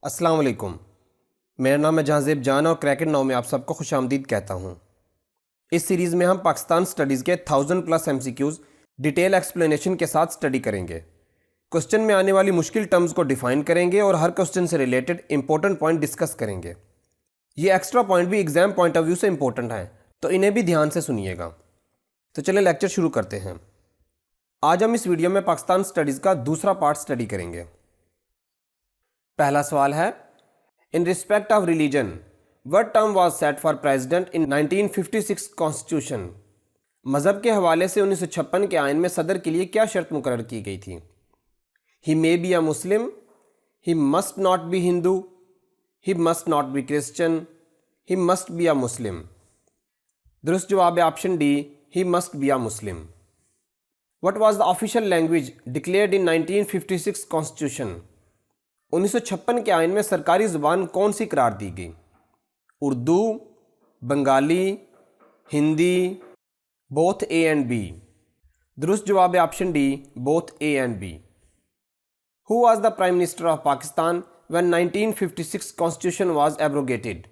السلام علیکم، میرا نام ہے جہانزیب جان اور کریکٹ ناؤ میں آپ سب کو خوش آمدید کہتا ہوں۔ اس سیریز میں ہم پاکستان سٹڈیز کے 1000+ MCQs ڈیٹیل ایکسپلینیشن کے ساتھ سٹڈی کریں گے۔ کوسچن میں آنے والی مشکل ٹرمز کو ڈیفائن کریں گے اور ہر کوسچن سے ریلیٹڈ امپورٹنٹ پوائنٹ ڈسکس کریں گے۔ یہ ایکسٹرا پوائنٹ بھی ایگزام پوائنٹ آف ویو سے امپورٹنٹ ہیں، تو انہیں بھی دھیان سے سنیے گا۔ تو چلیں لیکچر شروع کرتے ہیں۔ آج ہم اس ویڈیو میں پاکستان سٹڈیز کا دوسرا پارٹ سٹڈی کریں گے۔ پہلا سوال ہے، In respect of religion, what term was set for president in 1956 Constitution؟ مذہب کے حوالے سے 1956 کے آئین میں صدر کے لیے کیا شرط مقرر کی گئی تھی؟ He may be a Muslim, he must not be Hindu, he must not be Christian, he must be a Muslim۔ درست جواب ہے option D, he must be a Muslim۔ What was the official language declared in 1956 Constitution؟ 1956 کے آئین میں سرکاری زبان کون سی قرار دی گئی؟ Urdu, Bengali, Hindi, both A and B. درست جواب ہے option D, both A and B. Who was the Prime Minister of Pakistan when 1956 Constitution was abrogated؟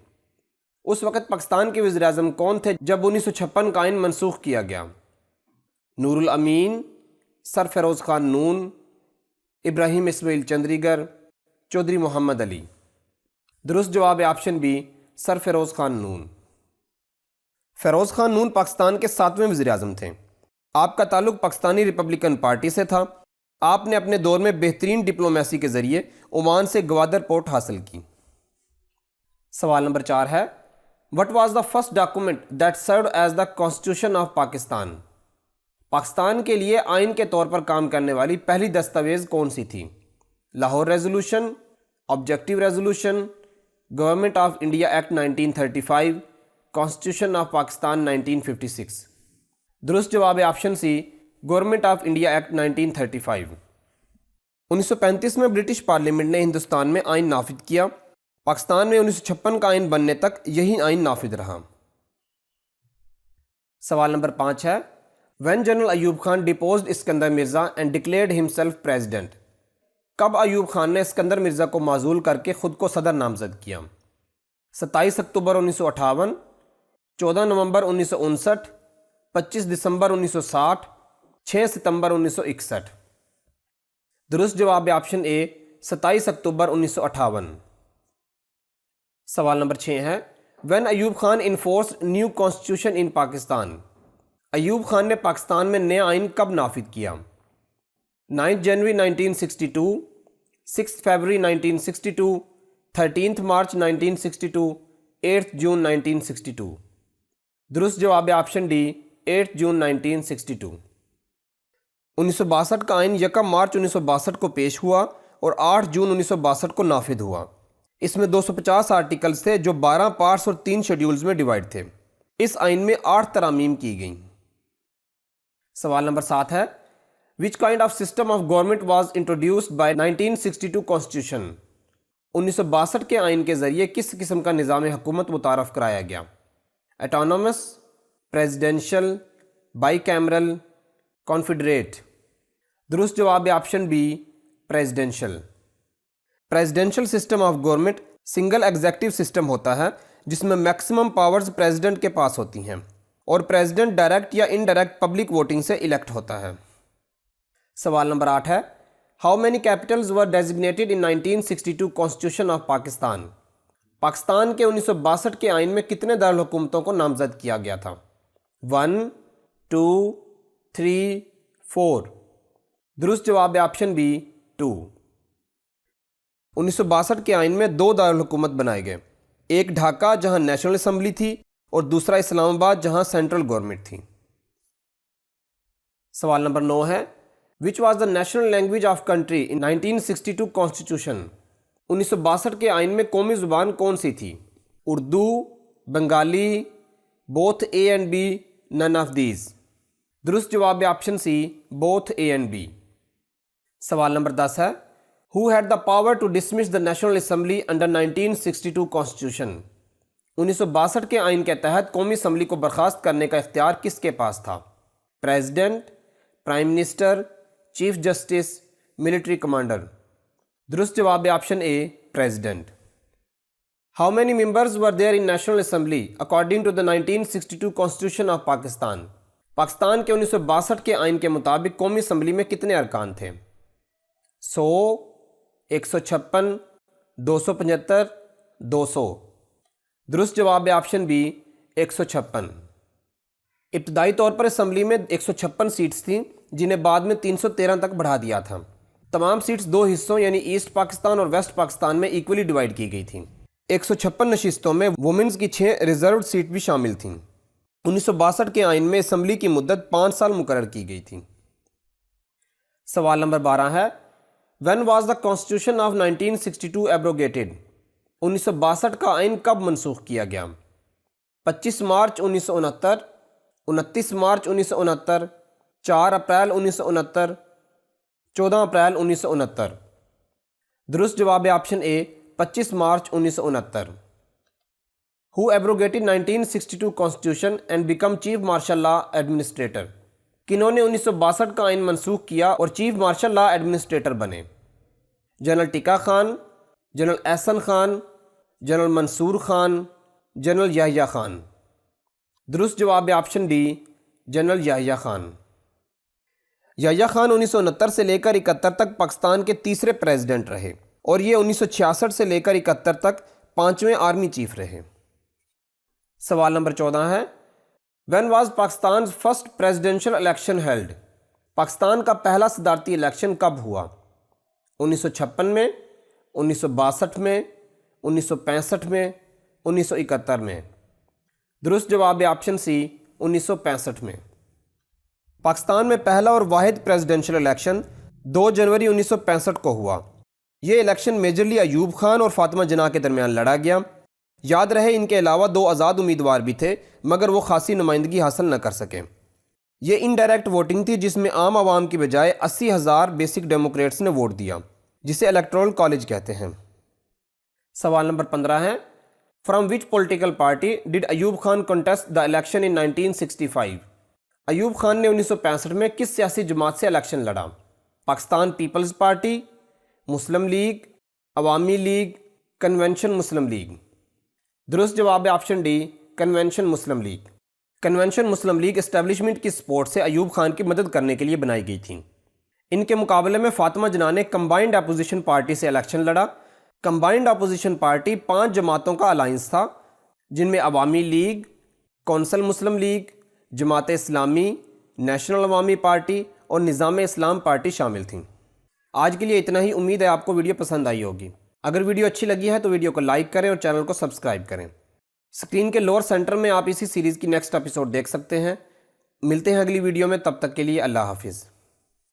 اس وقت پاکستان کے وزیر اعظم کون تھے جب 1956 کا آئین منسوخ کیا گیا؟ نور الامین، سر فیروز خان نون، ابراہیم اسماعیل چندریگر، چودھری محمد علی۔ درست جواب ہے آپشن بی، سر فیروز خان نون۔ فیروز خان نون پاکستان کے 7ویں وزیر اعظم تھے۔ آپ کا تعلق پاکستانی ریپبلکن پارٹی سے تھا۔ آپ نے اپنے دور میں بہترین ڈپلومیسی کے ذریعے عمان سے گوادر پورٹ حاصل کی۔ سوال نمبر 4 ہے، What was the first document that served as the Constitution of Pakistan؟ Pakistan کے لیے آئین کے طور پر کام کرنے والی پہلی دستاویز کون سی تھی؟ Lahore resolution, objective resolution, government of India act 1935، constitution of Pakistan 1956۔ درست جواب ہے option C, government of India act 1935۔ 1935 میں برٹش پارلیمنٹ نے ہندوستان میں آئین نافذ کیا۔ پاکستان میں 1956 کا آئین بننے تک یہی آئین نافذ رہا۔ سوال نمبر 5 ہے، When General Ayub Khan deposed Iskandar Mirza and declared himself president؟ کب ایوب خان نے اسکندر مرزا کو معزول کر کے خود کو صدر نامزد کیا؟ 27 اکتوبر 1958، 14 نومبر 1959، 25 دسمبر 1960، 6 ستمبر 1961۔ درست جواب ہے آپشن اے، 27 اکتوبر 1958۔ سوال نمبر 6 ہے، When Ayub Khan enforced new constitution in Pakistan? Ayub Khan نے پاکستان میں نیا آئین کب نافذ کیا؟ 9 جنوری 1962، 6 فروری 1962، 13 مارچ 1962، 8 جون 1962۔ درست جواب ہے آپشن ڈی، 8 جون 1962۔ 1962 کا آئین 1 مارچ 1962 کو پیش ہوا اور 8 جون 1962 کو نافذ ہوا۔ اس میں 250 آرٹیکلز تھے جو 12 پارٹس اور 3 شیڈیولز میں ڈیوائڈ تھے۔ اس آئین میں 8 ترامیم کی گئیں۔ سوال نمبر 7 ہے، Which kind of system of government was introduced by 1962 Constitution؟ 1962 کے آئین کے ذریعے کس قسم کا نظام حکومت متعارف کرایا گیا؟ Autonomous, presidential, by cameral, confederate. درست جواب ہے option B, presidential. Presidential system of government single executive system ہوتا ہے جس میں میکسیمم پاورز پریزیڈنٹ کے پاس ہوتی ہیں اور پریزیڈنٹ ڈائریکٹ یا انڈائریکٹ پبلک ووٹنگ سے الیکٹ ہوتا ہے۔ سوال نمبر 8 ہے، how many capitals were designated in 1962 constitution of Pakistan? Pakistan کے 1962 کے آئین میں کتنے دارالحکومتوں کو نامزد کیا گیا تھا؟ 1، 2، 3، 4۔ درست جواب ہے آپشن بی، 2۔ 1962 کے آئین میں 2 دارالحکومت بنائے گئے، ایک ڈھاکہ جہاں نیشنل اسمبلی تھی اور دوسرا اسلام آباد جہاں سینٹرل گورنمنٹ تھی۔ سوال نمبر 9 ہے، Which was the national language of country in 1962 Constitution؟ 1962 کے آئین میں قومی زبان کون سی تھی؟ Urdu, Bengali, both A and B, none of these. درست جواب ہے option C, both A and B. سوال نمبر 10 ہے، Who had the power to dismiss the National Assembly under 1962 Constitution؟ 1962 کے آئین کے تحت قومی اسمبلی کو برخاست کرنے کا اختیار کس کے پاس تھا؟ President, prime minister, chief justice, military commander. درست جواب ہے option A president. How many members were there in national assembly according to the 1962 constitution of Pakistan? Pakistan کے 1962 کے آئین کے مطابق قومی اسمبلی میں کتنے ارکان تھے؟ 100، 156، 275، 200. درست جواب ہے آپشن بی 156. ابتدائی طور پر اسمبلی میں 156 سیٹس تھیں جنہیں بعد میں 313 تک بڑھا دیا تھا. تمام سیٹس دو حصوں یعنی ایسٹ پاکستان اور ویسٹ پاکستان میں ایکولی ڈیوائیڈ کی گئی تھیں. 156 نشستوں میں وومنز کی 6 ریزروڈ سیٹ بھی شامل تھیں. 1962 کے آئین میں اسمبلی کی مدت 5 سال مقرر کی گئی تھی. سوال نمبر 12 ہے when was the constitution of 1962 abrogated? 1962 کا آئین کب منسوخ کیا گیا؟ 25 مارچ 1969، 29 مارچ 1969، 4 اپریل 1969، 14 اپریل 1969. درست جواب ہے option A 25 March 1969. Who abrogated 1962 Constitution and become chief martial law administrator? کنہوں نے 1962 کا آئین منسوخ کیا اور چیف مارشل لا ایڈمنسٹریٹر بنے؟ General Tikka Khan, general Ahsan Khan, general Mansoor Khan, general Yahya Khan. درست جواب ہے option D general Yahya Khan. Yahya Khan 1969 سے لے کر 71 تک پاکستان کے تیسرے پریزیڈنٹ رہے اور یہ 1966 سے لے کر 71 تک 5ویں آرمی چیف رہے. سوال نمبر 14 ہے when was Pakistan first presidential election held? Pakistan کا پہلا صدارتی الیکشن کب ہوا؟ 1956 میں، 1962 میں، 1965 میں، 1971 میں. درست جواب ہے آپشن سی 1965 میں. پاکستان میں پہلا اور واحد پریزیڈینشیل الیکشن 2 جنوری 1965 کو ہوا. یہ الیکشن میجرلی ایوب خان اور فاطمہ جناح کے درمیان لڑا گیا. یاد رہے ان کے علاوہ 2 آزاد امیدوار بھی تھے مگر وہ خاصی نمائندگی حاصل نہ کر سکے. یہ انڈائریکٹ ووٹنگ تھی جس میں عام عوام کی بجائے 80,000 بیسک ڈیموکریٹس نے ووٹ دیا جسے الیکٹورل کالج کہتے ہیں. سوال نمبر 15 ہے from which political party did Ayub Khan contest the election in 1965؟ Ayub Khan نے 1965 میں کس سیاسی جماعت سے الیکشن لڑا؟ Pakistan peoples party, Muslim league, Awami league, convention Muslim league. درست جواب ہے option D convention Muslim league. Convention Muslim league establishment کی سپورٹ سے ایوب خان کی مدد کرنے کے لیے بنائی گئی تھی. ان کے مقابلے میں فاطمہ جناح نے کمبائنڈ اپوزیشن پارٹی سے الیکشن لڑا. کمبائنڈ اپوزیشن پارٹی 5 جماعتوں کا الائنس تھا جن میں عوامی لیگ، کونسل مسلم لیگ، جماعت اسلامی، نیشنل عوامی پارٹی اور نظام اسلام پارٹی شامل تھیں. آج کے لیے اتنا ہی. امید ہے آپ کو ویڈیو پسند آئی ہوگی. اگر ویڈیو اچھی لگی ہے تو ویڈیو کو لائک کریں اور چینل کو سبسکرائب کریں. اسکرین کے لوور سینٹر میں آپ اسی سیریز کی نیکسٹ ایپیسوڈ دیکھ سکتے ہیں. ملتے ہیں اگلی ویڈیو میں، تب تک کے لیے اللہ حافظ.